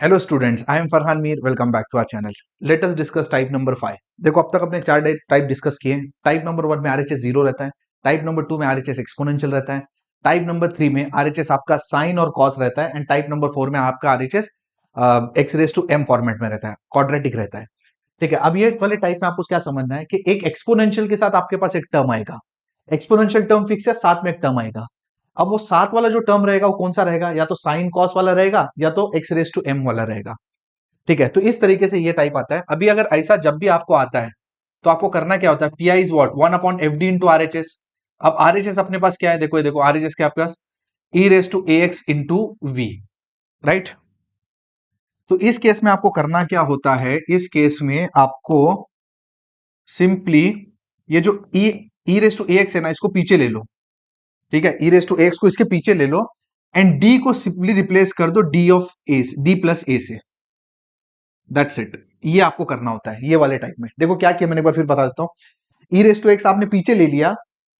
Hello students, I am Farhan Mir. Welcome back to our channel. Let us discuss type number 5। देखो, अब तक अपने चार टाइप डिस्कस किए हैं। टाइप नंबर 1 में आरएचएस जीरो रहता है। टाइप नंबर 2 में आरएचएस एक्सपोनेंशियल रहता है। टाइप नंबर 3 में आरएचएस आपका साइन और कॉस रहता है। एंड टाइप नंबर 4 में आपका RHS X raise to M format में रहता है, क्वाड्रेटिक रहता है। ठीक है, अब ये वाले टाइप में आपको क्या समझना है कि एक एक्सपोनेंशियल के साथ आपके पास एक टर्म आएगा। एक्सपोनेंशियल टर्म फिक्स है, साथ में एक टर्म आएगा। अब वो साथ वाला जो टर्म रहेगा वो कौन सा रहेगा? या तो साइन कॉस वाला रहेगा या तो एक्स रेज टू एम वाला रहेगा। ठीक है, तो इस तरीके से ये टाइप आता है। अभी अगर ऐसा जब भी आपको आता है तो आपको करना क्या होता है? P I is what 1/fd into R H S. अब आर एच एस अपने पास क्या है? देखो ये देखो, आर एच एस के आपके पास e raise to a x into v, right. तो इस केस में आपको करना क्या होता है? इस केस में आपको सिंपली ये जो e raise to a x है ना, इसको पीछे ले लो। ठीक है, e raise to a x को इसके पीछे ले लो एंड डी को सिंपली रिप्लेस कर दो D of a, D plus a से। That's it. ये आपको करना होता है ये वाले टाइप में। देखो क्या किया मैंने, एक बार फिर बता देता हूं। ई रेस टू एक्स आपने पीछे ले लिया।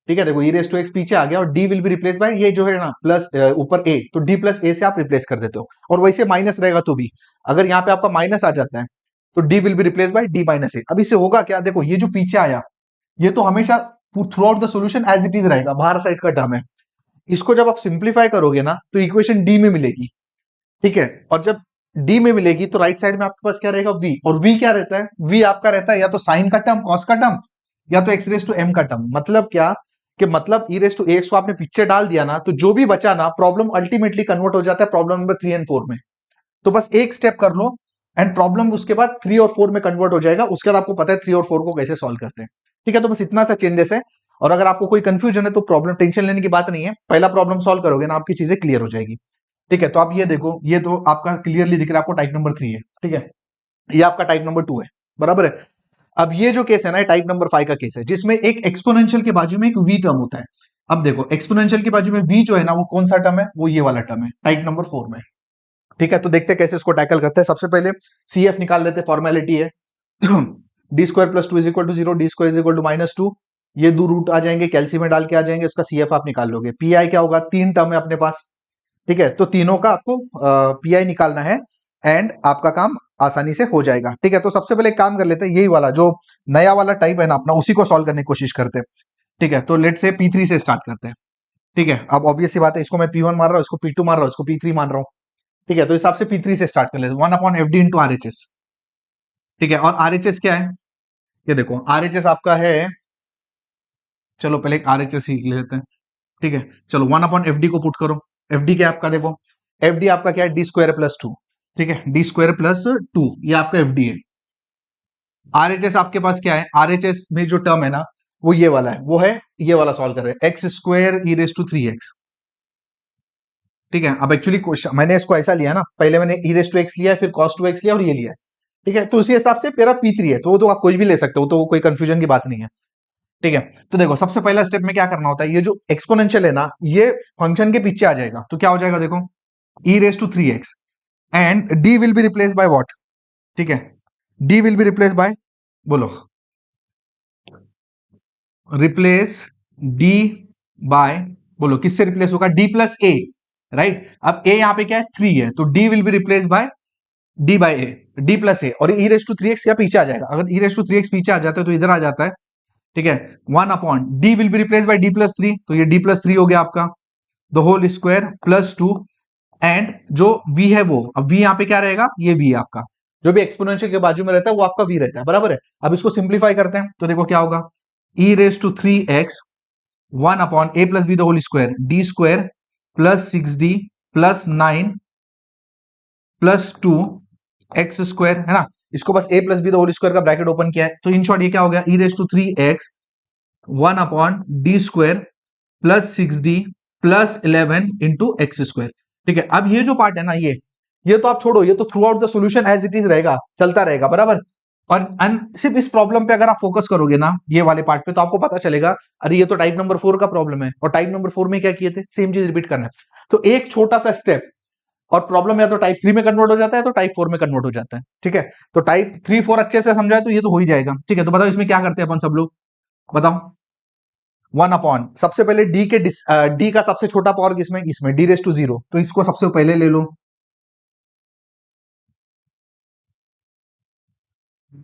ठीक है, देखो ई रेस टू एक्स पीछे आ गया और D will be replace bye ये जो है ना प्लस ऊपर ए, तो डी प्लस ए से आप रिप्लेस कर देते हो। और वैसे माइनस रहेगा तो भी, अगर यहाँ पे आपका माइनस आ जाता है तो D will be replace by D minus a. अब इससे होगा क्या? देखो ये जो पीछे आया ये तो हमेशा throughout the solution as it is रहेगा, बाहर साइड का टर्म है। इसको जब आप सिंप्लीफाई करोगे ना तो इक्वेशन डी में मिलेगी। ठीक है, और जब डी में मिलेगी तो राइट साइड में आपके पास क्या रहेगा? वी। और वी क्या रहता है? वी आपका रहता है या तो साइन का टर्म, कॉस का टर्म, या तो एक्स रेस टू एम का टर्म। मतलब क्या कि मतलब ई रेस टू एक्स को आपने पिक्चर डाल दिया ना, तो जो भी बचा ना, प्रॉब्लम अल्टीमेटली कन्वर्ट हो जाता है प्रॉब्लम नंबर 3 एंड 4 में। तो बस एक स्टेप कर लो एंड प्रॉब्लम उसके बाद 3 और 4 में कन्वर्ट हो जाएगा। उसके बाद आपको पता है 3 और 4 को कैसे सॉल्व करते हैं। ठीक है, तो बस इतना सा चेंजेस है। और अगर आपको कोई कंफ्यूजन है तो प्रॉब्लम टेंशन लेने की बात नहीं है। पहला प्रॉब्लम सॉल्व करोगे ना, आपकी चीजें क्लियर हो जाएगी। ठीक है, तो आप ये देखो, ये तो आपका क्लियरली दिख रहा है आपको टाइप नंबर 3 है। ठीक है, ये आपका टाइप नंबर 2 है, बराबर है। अब ये जो केस है ना, टाइप नंबर 5 का केस है, जिसमें एक एक्सपोनेंशियल के बाजू में एक वी टर्म होता है। अब देखो, एक्सपोनेंशियल के बाजू में वी जो है ना, वो कौन सा टर्म है? वो ये वाला टर्म है टाइप नंबर 4 में। ठीक है, तो देखते हैं कैसे इसको टैकल करते हैं। सबसे पहले सी एफ निकाल लेते हैं, फॉर्मेलिटी है। D square plus two is equal to zero, D square is equal to -2। ये दो रूट आ जाएंगे, कैल्सियम में डाल के आ जाएंगे, उसका सी एफ आप निकाल लोगे। पी आई क्या होगा? 3 टर्म है अपने पास। ठीक है, तो तीनों का आपको पी आई निकालना है एंड आपका काम आसानी से हो जाएगा। ठीक है, तो सबसे पहले एक काम कर लेते हैं, यही वाला जो नया वाला टाइप है ना अपना, उसी को सॉल्व करने की कोशिश करते हैं। ठीक है, तो लेट से P3 से स्टार्ट करते हैं। ठीक है, अब ऑब्वियस सी बात है, इसको मैं P1 मार रहा हूँ, इसको P2 मार रहा हूँ, इसको P3 मान रहा हूँ। ठीक है, तो इस हिसाब से P3 से स्टार्ट कर लेते हैं। 1/fd into R H S. ठीक है, और आर एच एस क्या है? ये देखो, आर एच एस आपका है, चलो पहले आर एच एस सीख लेते हैं। ठीक है, चलो 1/fd को पुट करो। एफ डी क्या है आपका? देखो एफ डी आपका क्या है? D square plus 2। ठीक है, डी स्क्वायर प्लस 2, ये आपका एफ डी है। आर एच एस आपके पास क्या है? आर एच एस में जो टर्म है ना, वो ये वाला है, वो है ये वाला सॉल्व कर रहे हैं, X square E raise to 3x। ठीक है, अब एक्चुअली मैंने इसको ऐसा लिया ना, पहले मैंने ई रेस टू एक्स लिया, फिर कॉस टू एक्स लिया और ये लिया। ठीक है, तो उसी हिसाब से मेरा P3 है, तो वो तो आप कोई भी ले सकते हो, तो कोई कंफ्यूजन की बात नहीं है। ठीक है, तो देखो सबसे पहला स्टेप में क्या करना होता है, ये जो एक्सपोनेंशियल है ना, ये फंक्शन के पीछे आ जाएगा, तो क्या हो जाएगा? देखो e raise to 3x and D will be replace by what? ठीक है, D will be replace by, बोलो, रिप्लेस डी बाय, बोलो किससे रिप्लेस होगा? D plus a, right. अब ए यहां पे क्या है? 3 है, तो D will be replace by D by a, D plus a. और ई रेस टू 3x या पीछे आ जाएगा, अगर ई रेस टू 3x पीछे आ जाता है तो इधर आ जाता है। ठीक है, 1/डी will be replace by D plus 3, तो ये डी प्लस 3 हो गया आपका, the whole square plus 2। And जो v है वो, अब v यहां पे क्या रहेगा? ये v है आपका, जो भी एक्सपोनेंशियल के बाजू में रहता है वो आपका v रहता है, बराबर है। अब इसको सिंप्लीफाई करते हैं तो देखो क्या होगा, e raise to 3x 1/a plus B the whole square, D square plus 6d plus 9 प्लस 2 एक्स स्क्वायर, है ना। इसको बस a plus B the whole square का ब्रैकेट ओपन किया है, तो इन शॉर्ट ये क्या हो गया? e raise to 3x 1/d square plus 6d plus 11 into X square. ठीक है, अब ये जो पार्ट है ना, ये तो आप छोड़ो, ये तो throughout the solution as it is रहेगा, चलता रहेगा, बराबर। और सिर्फ इस प्रॉब्लम पे अगर आप फोकस करोगे ना, ये वाले पार्ट पे, तो आपको पता चलेगा अरे ये तो टाइप नंबर 4 का प्रॉब्लम है, और टाइप नंबर 4 में क्या किए थे? सेम चीज रिपीट करना है। तो एक छोटा सा स्टेप और प्रॉब्लम या तो टाइप 3 में कन्वर्ट हो जाता है, तो टाइप 4 में कन्वर्ट हो जाता है। ठीक है, तो टाइप 3 4 अच्छे से समझाए तो ये तो हो ही जाएगा। ठीक है, तो बताओ इसमें क्या करते हैं अपन सब लोग, बताओ। 1/, सबसे पहले डी के डी का सबसे छोटा पावर किसमें? इसमें डी रेस टू 0, तो इसको सबसे पहले ले लो।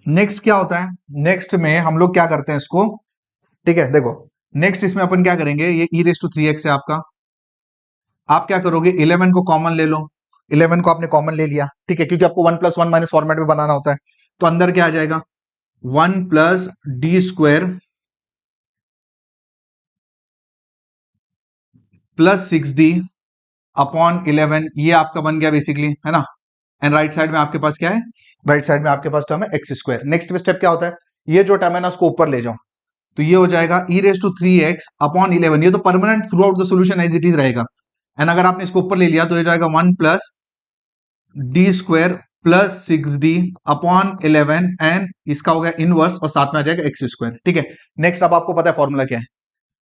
नेक्स्ट क्या होता है, नेक्स्ट में हम लोग क्या करते हैं इसको, ठीक है देखो, नेक्स्ट इसमें अपन क्या करेंगे, ये ई रेस टू थ्री एक्स है आपका, आप क्या करोगे 11 को कॉमन ले लो, 11 को आपने कॉमन ले लिया, ठीक है, क्योंकि आपको 1 + 1 माइनस फॉर्मेट में बनाना होता है, तो अंदर क्या आ जाएगा 1 + d² + 6d अपॉन 11, ये आपका बन गया बेसिकली, है ना। एंड राइट साइड में आपके पास क्या है, राइट साइड में आपके पास टर्म है x²। नेक्स्ट स्टेप क्या होता है, ये जो टर्म है ना उसको ऊपर ले जाओ, तो ये हो जाएगा e raise to three x upon 11, ये तो permanent throughout the solution as it is रहेगा। एंड अगर आपने इसको ऊपर ले लिया तो ये जाएगा 1 + d² + 6d अपॉन 11, एंड इसका हो गया इनवर्स और साथ में आ जाएगा x², ठीक है। नेक्स्ट अब आपको पता है फॉर्मूला क्या है,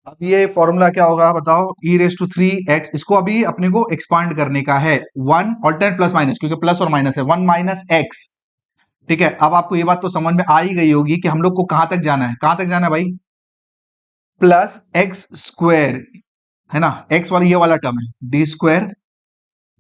अब ये फॉर्मूला क्या होगा बताओ, ई रेस टू थ्री एक्स, इसको अभी अपने को एक्सपांड करने का है, वन ऑल्टरनेट प्लस माइनस, क्योंकि प्लस और माइनस है, 1 - x, ठीक है। अब आपको ये बात तो समझ में आ ही गई होगी कि हम लोग को कहां तक जाना है, कहां तक जाना है भाई, +x², है ना, x वाला ये वाला टर्म है d²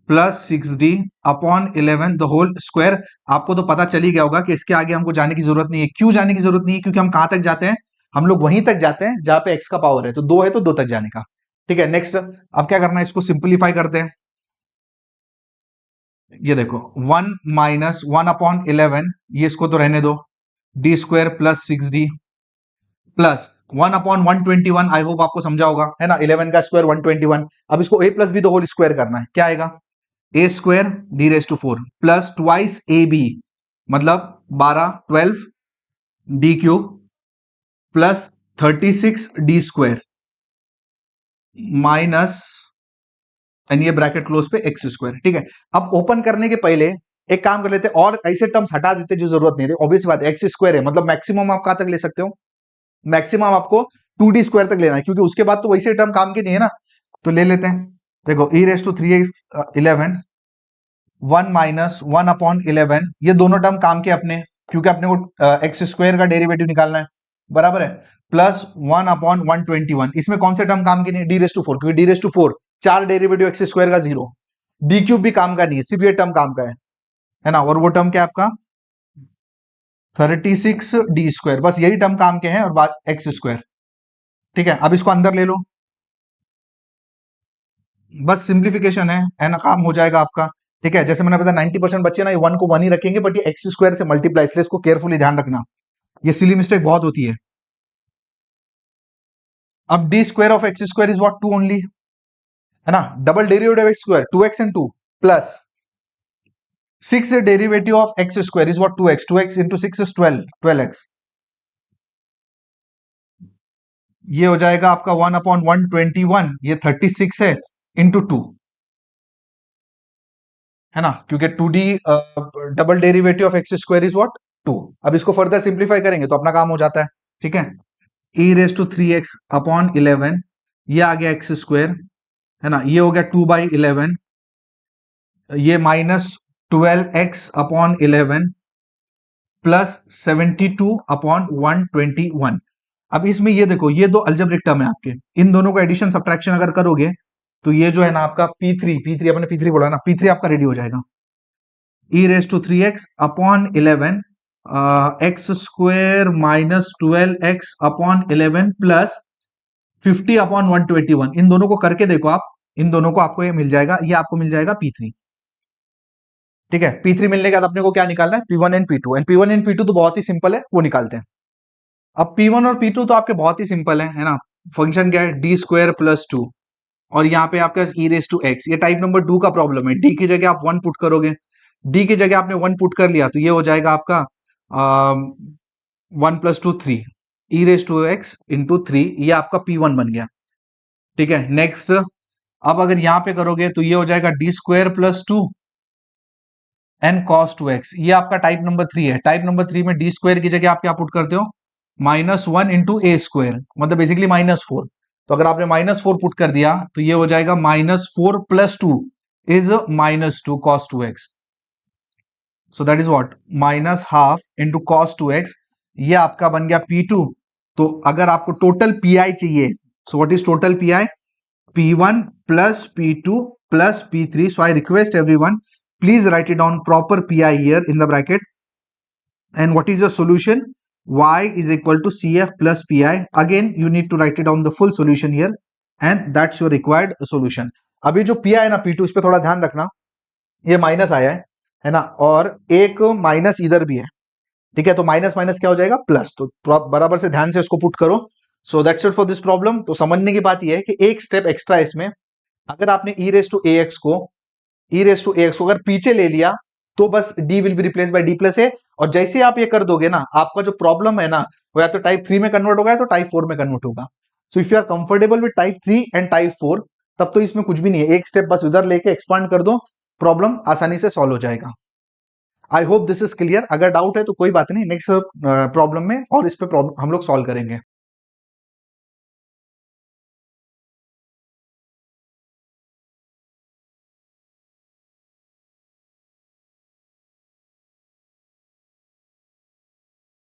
+ 6d upon 11 the whole square. आपको तो पता चल ही गया होगा कि इसके आगे हमको जाने की जरूरत नहीं है, क्यों जाने की जरूरत नहीं है, क्योंकि हम कहां तक जाते हैं, हम लोग वहीं तक जाते हैं जहां पे x का पावर है, तो 2 है तो 2 तक जाने का, ठीक है। नेक्स्ट अब क्या करना है, इसको सिंप्लीफाई करते हैं, ये देखो 1 - 1/11, ये इसको तो रहने दो, d² + 6d plus 1/121, I hope आपको समझा होगा, है ना, 11 का स्क्वायर 121। अब इसको a + b the whole square करना है, क्या आएगा a² d⁴ plus twice ab, मतलब 12 प्लस 36d² माइनस, एंड ये ब्रैकेट क्लोज पे x², ठीक है। अब ओपन करने के पहले एक काम कर लेते, और ऐसे टर्म्स हटा देते जो जरूरत नहीं थी, ऑब्वियस बात है x² है, मतलब मैक्सिमम आप कहां तक ले सकते हो, मैक्सिमम आपको 2d² तक लेना है, क्योंकि उसके बाद तो वैसे टर्म काम के नहीं है ना, तो ले लेते हैं। देखो e raise to three x 11, 1 - 1/11, ये दोनों टर्म काम के अपने, क्योंकि अपने को x² का डेरिवेटिव निकालना है, बराबर है, प्लस 1/121, इसमें कौन से टर्म काम के नहीं, d⁴, क्योंकि d⁴ 4 डेरिवेटिव x² का 0, d³ भी काम का नहीं है, सिर्फ ये टर्म काम का है ना, और वो टर्म क्या है आपका 36d², बस यही टर्म काम के हैं, और बात x², ठीक है। अब इसको अंदर ले लो, बस सिंप्लीफिकेशन है ना, काम हो जाएगा आपका, ठीक है। जैसे मैंने बताया 90% बच्चे ना ये 1 को 1 ही रखेंगे, बट ये x² से मल्टीप्लाई, इसलिए इसको केयरफुली ध्यान रखना, ये सिली मिस्टेक बहुत होती है। अब d² of x² is what 2 only, है ना, double derivative of x² 2x and 2 plus 6 derivative of x² is what 2x into 6 is 12x, ये हो जाएगा आपका 1/121, ये 36 है इंटू 2, है ना, क्योंकि 2d double derivative of x² is what 2। अब इसको फर्दर सिंप्लीफाई करेंगे तो अपना काम हो जाता है, ठीक है। E raise to three x upon 11, ये आ गया x², है ना, ये हो गया 2/11, ये -12x/11 प्लस 72/121। अब इसमें ये देखो, ये दो अलजेब्रिक टर्म है आपके, इन दोनों को एडिशन सब्ट्रैक्शन अगर करोगे तो ये जो है ना आपका P3 अपने P3 बोला ना, P3 आपका रेडी हो जाएगा, e raise to three x upon 11 x² -12x/11 plus 50/121, इन दोनों को करके देखो आप, इन दोनों को आपको ये मिल जाएगा, ये आपको मिल जाएगा P3, ठीक है। P3 मिलने के बाद अपने को क्या निकालना है, P1 and P2, and P1 and P2 तो बहुत ही सिंपल है, वो निकालते हैं। अब P1 और P2 तो आपके बहुत ही सिंपल है ना, फंक्शन क्या है d² + 2, और यहाँ पे आपके पास ई रेस टू एक्स, ये टाइप नंबर 2 का प्रॉब्लम है, डी की जगह आप 1 पुट करोगे, डी की जगह आपने 1 पुट कर लिया तो ये हो जाएगा आपका 1 + 2 3, E raise to X into 3, ये आपका P1 बन गया, ठीक है। नेक्स्ट अब अगर यहाँ पे करोगे तो ये हो जाएगा d² + 2 एन cos 2x, ये आपका टाइप नंबर 3 है, टाइप नंबर 3 में d² की जगह आप क्या पुट करते हो, -1 इंटू a², मतलब बेसिकली -4, तो अगर आपने -4 पुट कर दिया तो ये हो जाएगा -4 + 2 is -2 cos 2x, so that is what -½ into cos 2x, ये आपका बन गया P2। तो अगर आपको टोटल PI चाहिए, so what is total PI, P1 plus P2 plus P3, so I request everyone please write it down proper PI here in the bracket, and what is your solution? Y is equal to CF plus PI. Again you need to write it down the full solution here and that's your required solution. अभी जो PI है ना P2, इस पे थोड़ा ध्यान रखना, ये माइनस आया है ना, और एक माइनस इधर भी है, ठीक है, तो माइनस माइनस क्या हो जाएगा प्लस, तो बराबर से ध्यान से उसको पुट करो. So that's it for this problem. तो समझने की बात यह है कि एक स्टेप एक्स्ट्रा इसमें, अगर आपने e रेस टू ax को अगर पीछे ले लिया तो बस d will be replace by d plus a, और जैसे आप ये कर दोगे ना, आपका जो प्रॉब्लम है ना वो या तो टाइप 3 में कन्वर्ट होगा या तो टाइप 4 में कन्वर्ट होगा. So if you are comfortable with type 3 and type 4, तब तो इसमें कुछ भी नहीं है, एक स्टेप बस उधर लेके एक्सपांड कर दो, प्रॉब्लम आसानी से सॉल्व हो जाएगा. I hope this is clear. अगर डाउट है तो कोई बात नहीं, नेक्स्ट प्रॉब्लम में और इस पे हम लोग सॉल्व करेंगे.